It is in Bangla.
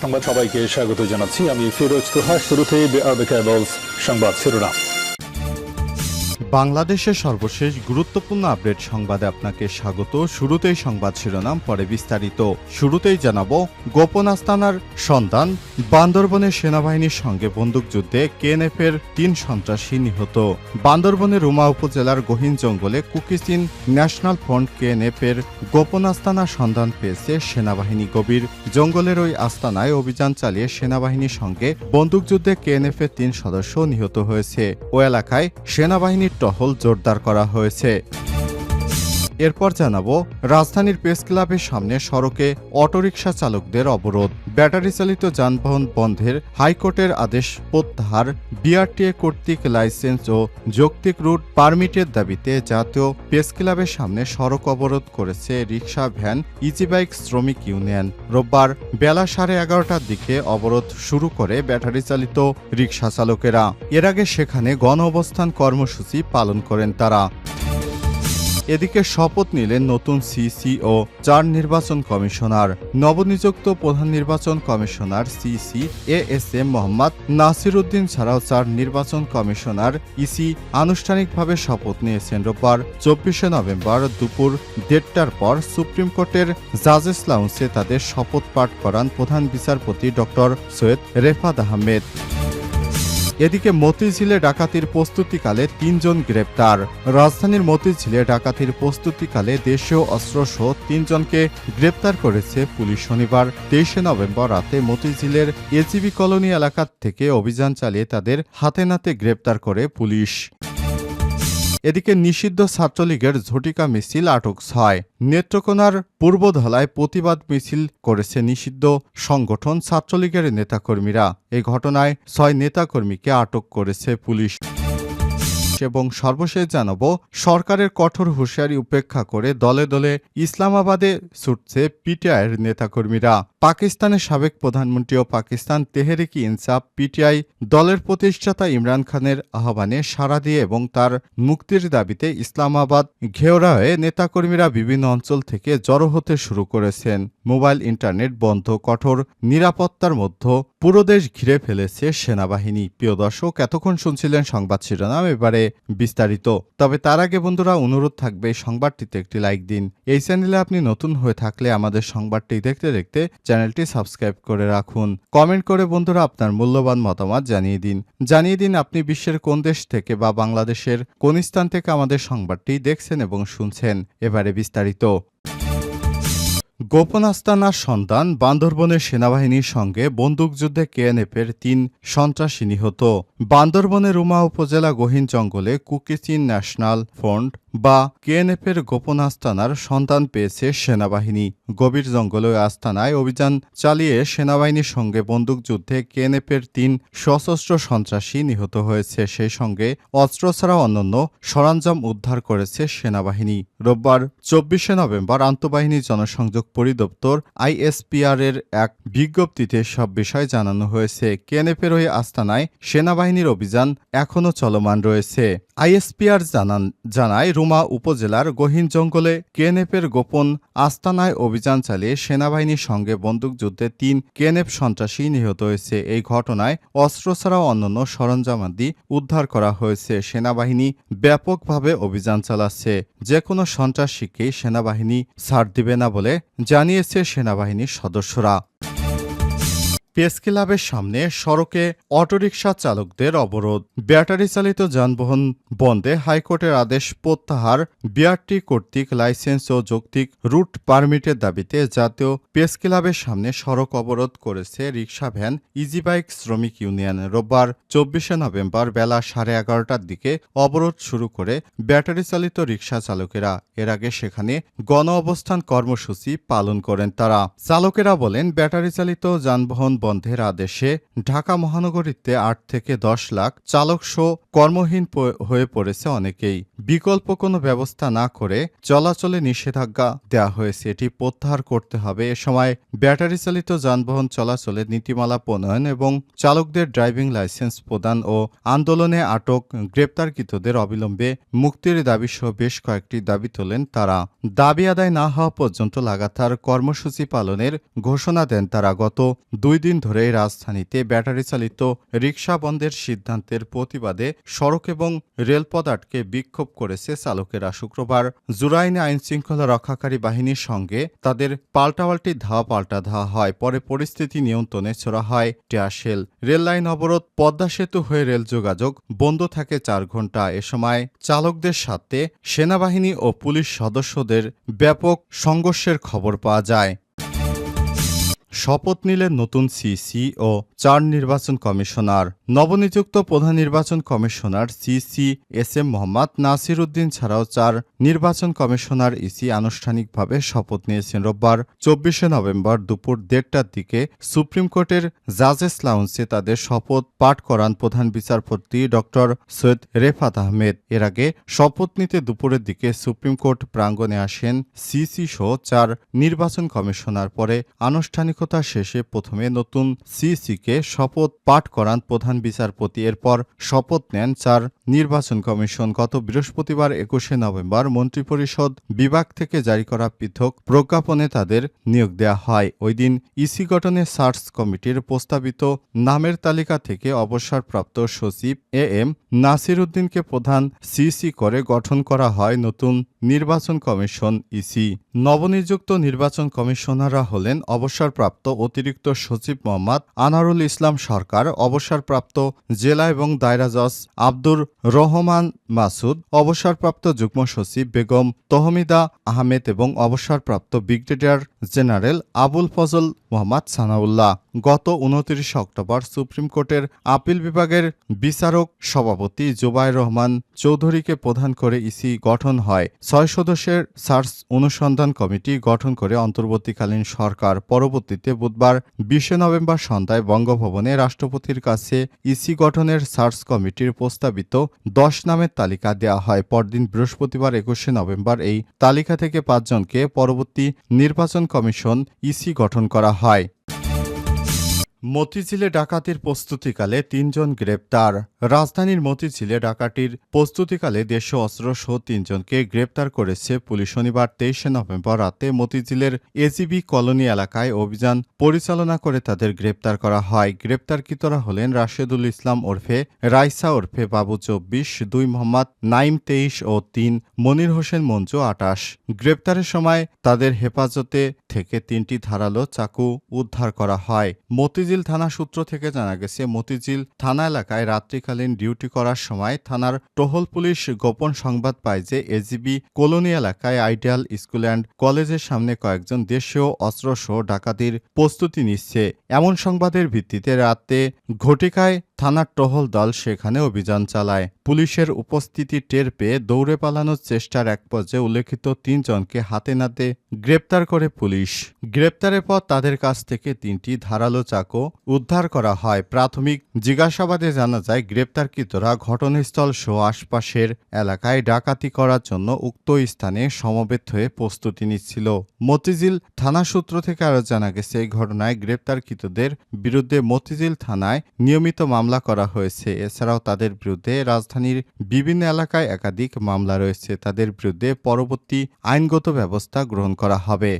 সংবাদ সবাইকে স্বাগত জানাচ্ছি। আমি ফিরোজ তোহা। শুরুতেই সংবাদ শিরোনাম। বাংলাদেশের সর্বশেষ গুরুত্বপূর্ণ আপডেট সংবাদে আপনাকে স্বাগত। শুরুতেই সংবাদ শিরোনাম, পরে বিস্তারিত। শুরুতেই জানাবো, গোপন আস্তানার সন্ধান, বান্দরবনের সেনাবাহিনীর সঙ্গে বন্দুকযুদ্ধে কেএনএফের 3 সন্ত্রাসী নিহত। বান্দরবনের রুমা উপজেলার গহীন জঙ্গলে কুকিচিন ন্যাশনাল ফ্রন্ট কেএনএফের গোপন আস্তানার সন্ধান পেয়েছে সেনাবাহিনী। গভীর জঙ্গলের ওই আস্তানায় অভিযান চালিয়ে সেনাবাহিনীর সঙ্গে বন্দুকযুদ্ধে কেএনএফের 3 সদস্য নিহত হয়েছে। ও এলাকায় সেনাবাহিনীর টহল জোরদার করা হয়েছে। এরপর জানাবো, রাজধানীর প্রেস ক্লাবের সামনে সড়কে অটোরিকশা চালকদের অবরোধ, ব্যাটারি চালিত যানবাহন বন্ধের হাইকোর্টের আদেশ প্রত্যাহার, বিআরটিএ কর্তৃক লাইসেন্স ও যৌক্তিক রুট পারমিটের দাবিতে জাতীয় প্রেস ক্লাবের সামনে সড়ক অবরোধ করেছে রিকশা, ভ্যান, ইজিবাইক শ্রমিক ইউনিয়ন। রোববার বেলা 11:30টার দিকে অবরোধ শুরু করে ব্যাটারি চালিত রিকশা চালকেরা। এর আগে সেখানে গণ অবস্থান কর্মসূচি পালন করেন তারা। এদিকে শপথ নিলেন নতুন সিসি ও 4 নির্বাচন কমিশনার। নবনিযুক্ত প্রধান নির্বাচন commissioner CC ASM Mohammad Nasir Uddin ছাড়াও 4 নির্বাচন কমিশনার ইসি আনুষ্ঠানিকভাবে শপথ নিয়েছেন। রোববার 24শে নভেম্বর দুপুর 1:30টার পর সুপ্রিম কোর্টের জাজেস লাউঞ্জে তাদের শপথ পাঠ করান প্রধান বিচারপতি ডক্টর সৈয়দ রেফাত আহমেদ। এদিকে মতিঝিলে ডাকাতির প্রস্তুতিকালে 3 জন গ্রেপ্তার। রাজধানীর মতিঝিলে ডাকাতির প্রস্তুতিকালে দেশীয় অস্ত্রসহ 3 জনকে গ্রেপ্তার করেছে পুলিশ। শনিবার 23শে নভেম্বর রাতে মতিঝিলের এজিবি কলোনি এলাকা থেকে অভিযান চালিয়ে তাদের হাতে নাতে গ্রেপ্তার করে পুলিশ। এদিকে নিষিদ্ধ ছাত্রলীগের ঝটিকা মিছিল আটক 6। নেত্রকোনার পূর্বধলায় প্রতিবাদ মিছিল করেছে নিষিদ্ধ সংগঠন ছাত্রলীগের নেতাকর্মীরা। এই ঘটনায় 6 নেতাকর্মীকে আটক করেছে পুলিশ। এবং সর্বশেষ জানাবো, সরকারের কঠোর হুঁশিয়ারি উপেক্ষা করে দলে দলে ইসলামাবাদে ছুটছে পিটিআইয়ের নেতাকর্মীরা। পাকিস্তানের সাবেক প্রধানমন্ত্রী ও পাকিস্তান তেহরিক ইনসাফ পিটিআই দলের প্রতিষ্ঠাতা ইমরান খানের আহ্বানে সাড়া দিয়ে এবং তার মুক্তির দাবিতে ইসলামাবাদ ঘেরা হয়ে নেতাকর্মীরা বিভিন্ন অঞ্চল থেকে জড়ো হতে শুরু করেছেন। মোবাইল ইন্টারনেট বন্ধ, কঠোর নিরাপত্তার মধ্যে পুরো দেশ ঘিরে ফেলেছে সেনাবাহিনী। প্রিয় দর্শক, এতক্ষণ শুনছিলেন সংবাদ শিরোনাম, এবারে বিস্তারিত। তবে তার আগে বন্ধুরা, অনুরোধ থাকবে সংবাদটিতে একটি লাইক দিন। এই চ্যানেলে আপনি নতুন হয়ে থাকলে আমাদের সংবাদটি দেখতে দেখতে চ্যানেলটি সাবস্ক্রাইব করে রাখুন। কমেন্ট করে বন্ধুরা আপনার মূল্যবান মতামত জানিয়ে দিন আপনি বিশ্বের কোন দেশ থেকে বা বাংলাদেশের কোন স্থান থেকে আমাদের সংবাদটি দেখছেন এবং শুনছেন। এবারে বিস্তারিত। গোপন আস্তানার সন্ধান, বান্দরবনের সেনাবাহিনীর সঙ্গে বন্দুকযুদ্ধে কেএনএফের 3 সন্ত্রাসী নিহত। বান্দরবনের রুমা উপজেলা গহীন জঙ্গলে কুকিচিন ন্যাশনাল ফ্রন্ট বা কেএনএফের গোপন আস্তানার সন্ধান পেয়েছে সেনাবাহিনী। গভীর জঙ্গলে আস্তানায় অভিযান চালিয়ে সেনাবাহিনীর সঙ্গে বন্দুকযুদ্ধে কেএনএফের 3 সশস্ত্র সন্ত্রাসী নিহত হয়েছে। সেই সঙ্গে অস্ত্র ছাড়াও অন্যান্য সরঞ্জাম উদ্ধার করেছে সেনাবাহিনী। রোববার 24শে নভেম্বর আন্তঃবাহিনী জনসংযোগ পরিদপ্তর আইএসপিআর এর এক বিজ্ঞপ্তিতে সব বিষয় জানানো হয়েছে। কেএনএফের ওই আস্তানায় সেনাবাহিনীর অভিযান এখনও চলমান রয়েছে। আইএসপিআর জানায় রুমা উপজেলার গহীন জঙ্গলে কেএনএফের গোপন আস্তানায় অভিযান চালিয়ে সেনাবাহিনীর সঙ্গে বন্দুকযুদ্ধে 3 কেএনএফ সন্ত্রাসী নিহত হয়েছে। এই ঘটনায় অস্ত্র ছাড়াও অন্যান্য সরঞ্জামাদি উদ্ধার করা হয়েছে। সেনাবাহিনী ব্যাপকভাবে অভিযান চালাচ্ছে। যে কোনো সন্ত্রাসীকেই সেনাবাহিনী ছাড় দিবে না বলে জানিয়েছে সেনাবাহিনীর সদস্যরা। প্রেস ক্লাবের সামনে সড়কে অটোরিকশা চালকদের অবরোধ, ব্যাটারি চালিত যানবাহন বন্ধে হাইকোর্টের আদেশ প্রত্যাহার, বিআরটি কর্তৃক লাইসেন্স ও যৌক্তিক রুট পারমিটের দাবিতে জাতীয় প্রেস ক্লাবের সামনে সড়ক অবরোধ করেছে রিকশা, ভ্যান, ইজিবাইক শ্রমিক ইউনিয়ন। রোববার 24শে নভেম্বর বেলা 11:30টার দিকে অবরোধ শুরু করে ব্যাটারি চালিত রিকশা চালকেরা। এর আগে সেখানে গণ অবস্থান কর্মসূচি পালন করেন তারা। চালকেরা বলেন, ব্যাটারি চালিত যানবাহন বন্ধের আদেশে ঢাকা মহানগরীতে 8 থেকে 10 লাখ চালক সহ কর্মহীন হয়ে পড়েছে অনেকেই। বিকল্প কোনো ব্যবস্থা না করে চলাচলে নিষেধাজ্ঞা দেওয়া হয়েছে, এটি প্রত্যাহার করতে হবে। এ সময় ব্যাটারি চালিত যানবাহন চলাচলে নীতিমালা প্রণয়ন এবং চালকদের ড্রাইভিং লাইসেন্স প্রদান ও আন্দোলনে আটক গ্রেপ্তারকৃতদের অবিলম্বে মুক্তির দাবি সহ বেশ কয়েকটি দাবি তোলেন তারা। দাবি আদায় না হওয়া পর্যন্ত লাগাতার কর্মসূচি পালনের ঘোষণা দেন তারা। গত 2 দিন কয়েকদিন ধরেই রাজধানীতে ব্যাটারি চালিত রিকশা বন্ধের সিদ্ধান্তের প্রতিবাদে সড়ক এবং রেলপথ আটকে বিক্ষোভ করেছে চালকেরা। শুক্রবার জুরাইনে আইনশৃঙ্খলা রক্ষাকারী বাহিনীর সঙ্গে তাদের পাল্টাপাল্টি পাল্টা ধাওয়া হয়। পরে পরিস্থিতি নিয়ন্ত্রণে ছোড়া হয় টিয়ারশেল। রেল লাইন অবরোধ, পদ্মা সেতু হয়ে রেল যোগাযোগ বন্ধ থাকে 4 ঘণ্টা। এ সময় চালকদের সাথে সেনাবাহিনী ও পুলিশ সদস্যদের ব্যাপক সংঘর্ষের খবর পাওয়া যায়। শপথ নিলেন নতুন সিসি ও 4 নির্বাচন কমিশনার। নবনিযুক্ত প্রধান নির্বাচন commissioner CC S M Mohammad Nasir Uddin ছাড়াও 4 নির্বাচন কমিশনার ইসি আনুষ্ঠানিকভাবে শপথ নিয়েছেন। রোববার 24শে নভেম্বর দুপুর 1:30টার দিকে সুপ্রিম কোর্টের জাজেস লাউঞ্জে তাদের শপথ পাঠ করান প্রধান বিচারপতি ড. সৈয়দ রেফাত আহমেদ। এর আগে শপথ নিতে দুপুরের দিকে সুপ্রিম কোর্ট প্রাঙ্গণে আসেন সিসি সহ 4 নির্বাচন কমিশনার। পরে আনুষ্ঠানিকতা শেষে প্রথমে নতুন সিসিকে শপথ পাঠ করান প্রধান বিচারপতি। এরপর শপথ নেন 4 নির্বাচন কমিশন। গত বৃহস্পতিবার 21শে নভেম্বর মন্ত্রিপরিষদ বিভাগ থেকে জারি করা পৃথক প্রজ্ঞাপনে তাদের নিয়োগ দেওয়া হয়। ওই দিন ইসি গঠনে সার্চ কমিটির প্রস্তাবিত নামের তালিকা থেকে অবসরপ্রাপ্ত সচিব এ এম নাসির উদ্দিনকে প্রধান সিসি করে গঠন করা হয় নতুন নির্বাচন কমিশন ইসি। নবনিযুক্ত নির্বাচন কমিশনাররা হলেন অবসরপ্রাপ্ত অতিরিক্ত সচিব মোহাম্মদ আনারুল ইসলাম সরকার, অবসরপ্রাপ্ত জেলা এবং দায়রা জজ আব্দুর রহমান মাসুদ, অবসরপ্রাপ্ত যুগ্ম সচিব বেগম তহমিদা আহমেদ এবং অবসরপ্রাপ্ত ব্রিগেডিয়ার জেনারেল আবুল ফজল মোহাম্মদ সানাউল্লাহ। গত 29 অক্টোবর সুপ্রিম কোর্টের আপিল বিভাগের বিচারক সভাপতি জুবায়ের রহমান চৌধুরীকে প্রধান করে ইসি গঠন হয়। 6 সদস্যের সার্চ অনুসন্ধান কমিটি গঠন করে অন্তর্বর্তীকালীন সরকার। পরবর্তীতে বুধবার 20শে নভেম্বর সন্ধ্যায় বঙ্গভবনে রাষ্ট্রপতির কাছে ইসি গঠনের সার্চ কমিটির প্রস্তাবিত 10 নামের তালিকা দেওয়া হয়। পরদিন বৃহস্পতিবার 21শে নভেম্বর এই তালিকা থেকে 5 জনকে পরবর্তী নির্বাচন কমিশন ইসি গঠন করা হয়। মতিঝিলে ডাকাতির প্রস্তুতিকালে 3 জন গ্রেপ্তার। রাজধানীর মতিঝিলে ডাকাতির প্রস্তুতিকালে দেশীয় অস্ত্রসহ 3 জনকে গ্রেপ্তার করেছে পুলিশ। শনিবার 23শে নভেম্বর রাতে মতিঝিলের এজিবি কলোনি এলাকায় অভিযান পরিচালনা করে তাদের গ্রেপ্তার করা হয়। গ্রেপ্তারকৃতরা হলেন রাশেদুল ইসলাম ওরফে রাইসা ওরফে বাবু 24, 2 মোহাম্মদ নাইম 23 ও 3 মনির হোসেন মঞ্জু 28। গ্রেপ্তারের সময় তাদের হেফাজতে থেকে 3টি ধারালো চাকু উদ্ধার করা হয়। মতিঝিল থানা সূত্র থেকে জানা গেছে, মতিঝিল থানা এলাকায় রাত্রিকালীন ডিউটি করার সময় থানার টহল পুলিশ গোপন সংবাদ পায় যে এজিবি কলোনি এলাকায় আইডিয়াল স্কুল অ্যান্ড কলেজের সামনে কয়েকজন দেশীয় অস্ত্রসহ ডাকাতির প্রস্তুতি নিচ্ছে। এমন সংবাদের ভিত্তিতে রাতে ঘটিকায় থানার টহল দল সেখানে অভিযান চালায়। পুলিশের উপস্থিতি টের পেয়ে দৌড়ে পালানোর চেষ্টার এক পর্যায়ে উল্লেখিত 3 জনকে হাতে নাতে গ্রেপ্তার করে পুলিশ। গ্রেপ্তারের পর তাদের কাছ থেকে 3টি ধারালো চাকু উদ্ধার করা হয়। প্রাথমিক জিজ্ঞাসাবাদে জানা যায়, গ্রেপ্তারকৃতরা ঘটনাস্থল সহ আশপাশের এলাকায় ডাকাতি করার জন্য উক্ত স্থানে সমবেত হয়ে প্রস্তুতি নিচ্ছিল। মতিঝিল থানা সূত্র থেকে আরও জানা গেছে, এই ঘটনায় গ্রেপ্তারকৃতদের বিরুদ্ধে মতিঝিল থানায় নিয়মিত মামলা করা হয়েছে। এছাড়াও তাদের বিরুদ্ধে রাজধানীর বিভিন্ন এলাকায় একাধিক মামলা রয়েছে। তাদের বিরুদ্ধে পরবর্তী আইনগত ব্যবস্থা গ্রহণ করা হবে।